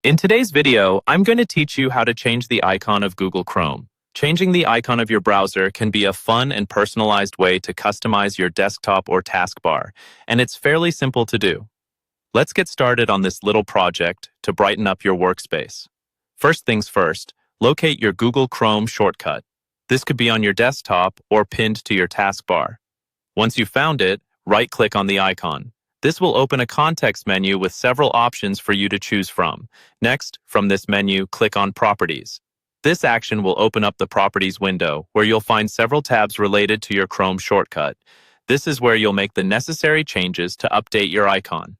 In today's video, I'm going to teach you how to change the icon of Google Chrome. Changing the icon of your browser can be a fun and personalized way to customize your desktop or taskbar, and it's fairly simple to do. Let's get started on this little project to brighten up your workspace. First things first, locate your Google Chrome shortcut. This could be on your desktop or pinned to your taskbar. Once you've found it, right-click on the icon. This will open a context menu with several options for you to choose from. Next, from this menu, click on Properties. This action will open up the Properties window, where you'll find several tabs related to your Chrome shortcut. This is where you'll make the necessary changes to update your icon.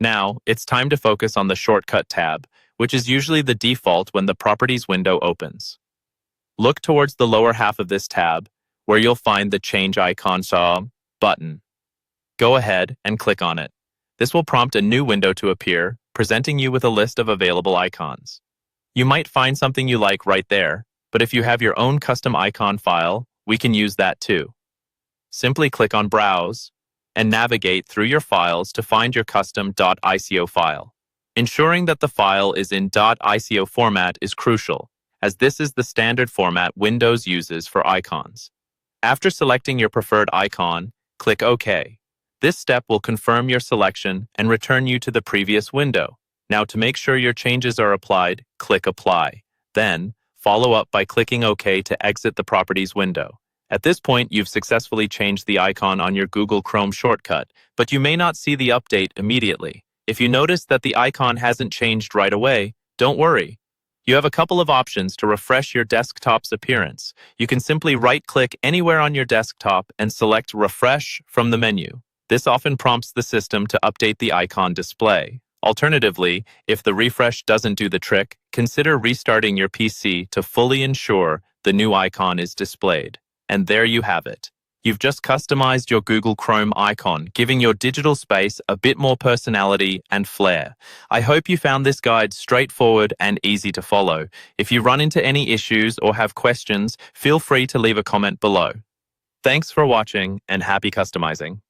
Now, it's time to focus on the Shortcut tab, which is usually the default when the Properties window opens. Look towards the lower half of this tab, where you'll find the Change Icon button. Go ahead and click on it. This will prompt a new window to appear, presenting you with a list of available icons. You might find something you like right there, but if you have your own custom icon file, we can use that too. Simply click on Browse and navigate through your files to find your custom .ico file. Ensuring that the file is in .ico format is crucial, as this is the standard format Windows uses for icons. After selecting your preferred icon, click OK. This step will confirm your selection and return you to the previous window. Now, to make sure your changes are applied, click Apply. Then, follow up by clicking OK to exit the Properties window. At this point, you've successfully changed the icon on your Google Chrome shortcut, but you may not see the update immediately. If you notice that the icon hasn't changed right away, don't worry. You have a couple of options to refresh your desktop's appearance. You can simply right-click anywhere on your desktop and select Refresh from the menu. This often prompts the system to update the icon display. Alternatively, if the refresh doesn't do the trick, consider restarting your PC to fully ensure the new icon is displayed. And there you have it. You've just customized your Google Chrome icon, giving your digital space a bit more personality and flair. I hope you found this guide straightforward and easy to follow. If you run into any issues or have questions, feel free to leave a comment below. Thanks for watching and happy customizing.